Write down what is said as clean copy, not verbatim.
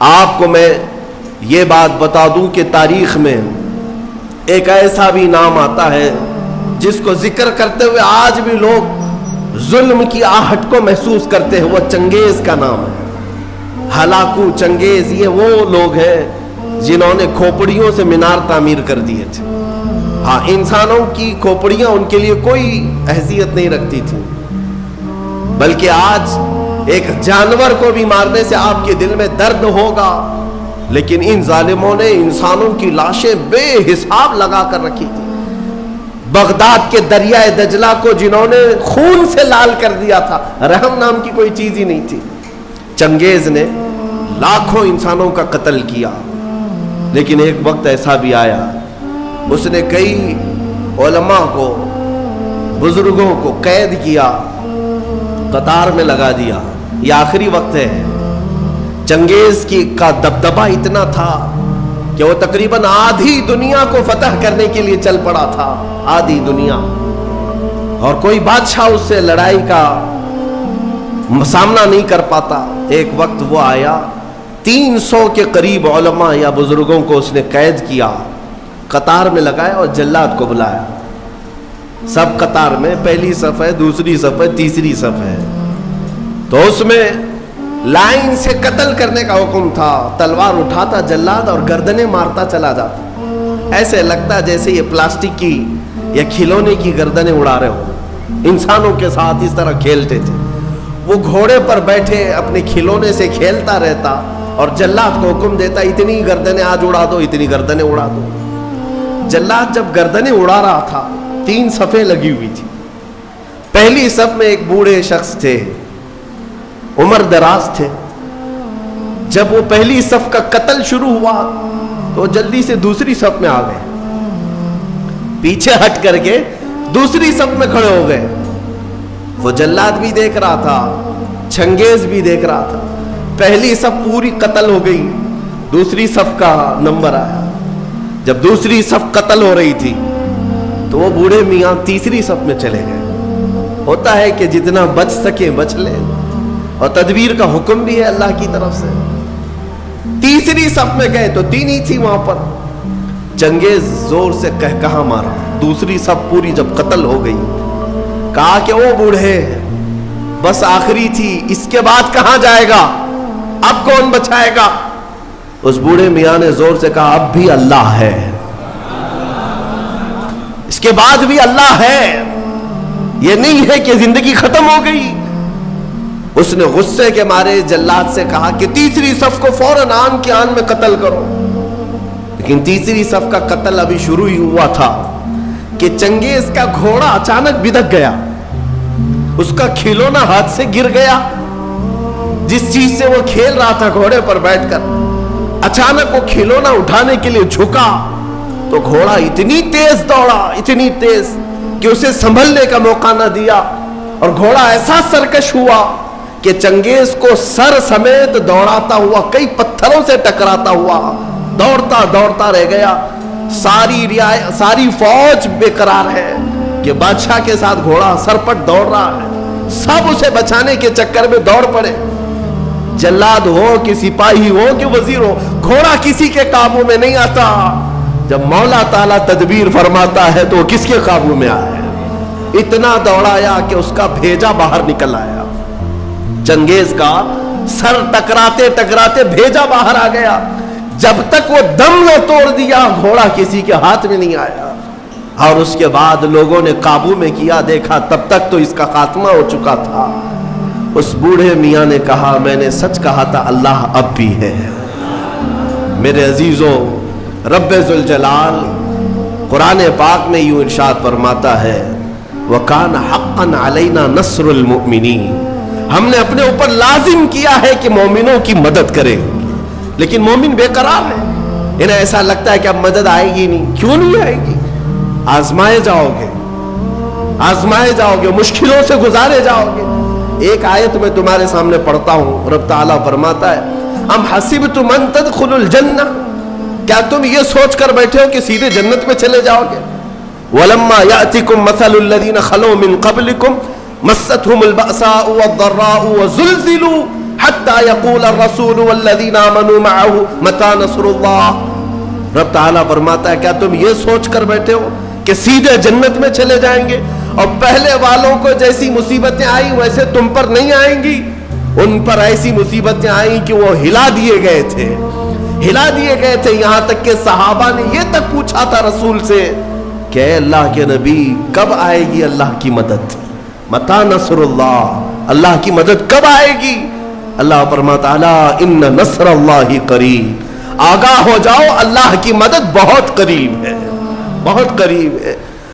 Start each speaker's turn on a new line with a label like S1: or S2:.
S1: آپ کو میں یہ بات بتا دوں کہ تاریخ میں ایک ایسا بھی نام آتا ہے جس کو ذکر کرتے ہوئے آج بھی لوگ ظلم کی آہٹ کو محسوس کرتے ہیں، وہ چنگیز کا نام ہے۔ ہلاکو چنگیز یہ وہ لوگ ہیں جنہوں نے کھوپڑیوں سے مینار تعمیر کر دیے تھے۔ ہاں، انسانوں کی کھوپڑیاں ان کے لیے کوئی اہمیت نہیں رکھتی تھی، بلکہ آج ایک جانور کو بھی مارنے سے آپ کے دل میں درد ہوگا، لیکن ان ظالموں نے انسانوں کی لاشیں بے حساب لگا کر رکھی تھی۔ بغداد کے دریائے دجلہ کو جنہوں نے خون سے لال کر دیا تھا، رحم نام کی کوئی چیز ہی نہیں تھی۔ چنگیز نے لاکھوں انسانوں کا قتل کیا، لیکن ایک وقت ایسا بھی آیا اس نے کئی علماء کو، بزرگوں کو قید کیا، قطار میں لگا دیا۔ یہ آخری وقت ہے۔ چنگیز کا دبدبہ اتنا تھا کہ وہ تقریباً آدھی دنیا کو فتح کرنے کے لیے چل پڑا تھا، آدھی دنیا، اور کوئی بادشاہ اس سے لڑائی کا سامنا نہیں کر پاتا۔ ایک وقت وہ آیا، 300 کے قریب علماء یا بزرگوں کو اس نے قید کیا، قطار میں لگایا اور جلاد کو بلایا۔ سب قطار میں، پہلی صف ہے، دوسری صف ہے، تیسری صف ہے، تو اس میں لائن سے قتل کرنے کا حکم تھا۔ تلوار اٹھاتا جلاد اور گردنیں مارتا چلا جاتا، ایسے لگتا جیسے یہ پلاسٹک کی یا کھلونے کی گردنیں اڑا رہے ہو۔ انسانوں کے ساتھ اس طرح کھیلتے تھے۔ وہ گھوڑے پر بیٹھے اپنے کھلونے سے کھیلتا رہتا اور جلاد کو حکم دیتا اتنی گردنیں آج اڑا دو، اتنی گردنیں اڑا دو۔ جلاد جب گردنیں اڑا رہا تھا، 3 صفیں لگی ہوئی تھی۔ پہلی صف میں ایک بوڑھے شخص تھے، عمر دراز تھے۔ جب وہ پہلی صف کا قتل شروع ہوا تو جلدی سے دوسری صف میں آ گئے، پیچھے ہٹ کر کے دوسری صف میں کھڑے ہو گئے۔ وہ جلاد بھی دیکھ رہا تھا، چنگیز بھی دیکھ رہا تھا۔ پہلی صف پوری قتل ہو گئی، دوسری صف کا نمبر آیا۔ جب دوسری صف قتل ہو رہی تھی تو وہ بوڑھے میاں تیسری صف میں چلے گئے۔ ہوتا ہے کہ جتنا بچ سکے بچ لے، اور تدبیر کا حکم بھی ہے اللہ کی طرف سے۔ تیسری صف میں گئے تو 3 ہی تھی وہاں پر۔ چنگیز زور سے کہا مارا، دوسری صف پوری جب قتل ہو گئی، کہا کہ وہ بوڑھے بس آخری تھی، اس کے بعد کہاں جائے گا، اب کون بچائے گا؟ اس بوڑھے میاں نے زور سے کہا اب بھی اللہ ہے، اس کے بعد بھی اللہ ہے، یہ نہیں ہے کہ زندگی ختم ہو گئی۔ اس نے غصے کے مارے جلاد سے کہا کہ تیسری صف کو فوراً آن کے آن میں قتل کرو، لیکن تیسری صف کا قتل ابھی شروع ہی ہوا تھا کہ چنگیز کا گھوڑا اچانک بدک گیا، اس کا کھلونا ہاتھ سے گر گیا، جس چیز سے وہ کھیل رہا تھا گھوڑے پر بیٹھ کر۔ اچانک وہ کھلونا اٹھانے کے لیے جھکا تو گھوڑا اتنی تیز دوڑا، اتنی تیز کہ اسے سنبھلنے کا موقع نہ دیا، اور گھوڑا ایسا سرکش ہوا کہ چنگیز کو سر سمیت دوڑاتا ہوا، کئی پتھروں سے ٹکراتا ہوا دوڑتا دوڑتا رہ گیا۔ ساری فوج بے قرار ہے کہ بادشاہ کے ساتھ گھوڑا سرپٹ دوڑ رہا ہے، سب اسے بچانے کے چکر میں دوڑ پڑے۔ جلاد ہو کہ سپاہی ہو کہ وزیر ہو، گھوڑا کسی کے قابو میں نہیں آتا۔ جب مولا تعالیٰ تدبیر فرماتا ہے تو وہ کس کے قابو میں آئے؟ اتنا دوڑایا کہ اس کا بھیجا باہر نکل آیا۔ چنگیز کا سر ٹکراتے ٹکراتے بھیجا باہر آ گیا۔ جب تک وہ دم نہ توڑ دیا گھوڑا کسی کے ہاتھ میں نہیں آیا، اور اس کے بعد لوگوں نے قابو میں کیا، دیکھا تب تک تو اس کا خاتمہ ہو چکا تھا۔ اس بوڑھے میاں نے کہا میں نے سچ کہا تھا، اللہ اب بھی ہے۔ میرے عزیزوں، رب ذوالجلال قرآن پاک میں یوں ارشاد فرماتا ہے وَكَانَ حَقًّا عَلَيْنَا نَصْرُ الْمُؤْمِنِينَ، ہم نے اپنے اوپر لازم کیا ہے کہ مومنوں کی مدد کریں، لیکن مومن بے قرار ہے، انہیں ایسا لگتا ہے کہ اب مدد آئے گی نہیں۔ کیوں نہیں آئے گی؟ آزمائے جاؤ گے، آزمائے جاؤ گے، مشکلوں سے گزارے جاؤ گے۔ ایک آیت میں تمہارے سامنے پڑھتا ہوں، رب تعالیٰ فرماتا ہے ام حسبتم ان تدخلوا الجنہ، کیا تم یہ سوچ کر بیٹھے ہو کہ سیدھے جنت میں چلے جاؤ گے؟ وَلَمَّا يَأْتِكُمْ مَثَلُ الَّذِينَ خَلَوْا مِن قَبْلِكُمْ مَسَّتْهُمُ الْبَأْسَاءُ وَالضَّرَّاءُ وَزُلْزِلُوا حتی یقول الرسول والذین آمنوا معه متی نصر اللہ. رب تعالیٰ فرماتا ہے کیا تم یہ سوچ کر بیٹھے ہو کہ سیدھے جنت میں چلے جائیں گے اور پہلے والوں کو جیسی مصیبتیں آئی ویسے تم پر نہیں آئیں گی؟ ان پر ایسی مصیبتیں آئیں کہ وہ ہلا دیے گئے تھے، ہلا دیے گئے تھے. یہاں تک کہ صحابہ نے یہ تک پوچھا تھا رسول سے کہ اے اللہ کے نبی کب آئے گی اللہ کی مدد؟ متی نصر اللہ، اللہ کی مدد کب آئے گی؟ اللہ فرماتا الا ان نصر اللہ قریب، آگاہ ہو جاؤ اللہ کی مدد بہت قریب ہے، بہت قریب ہے.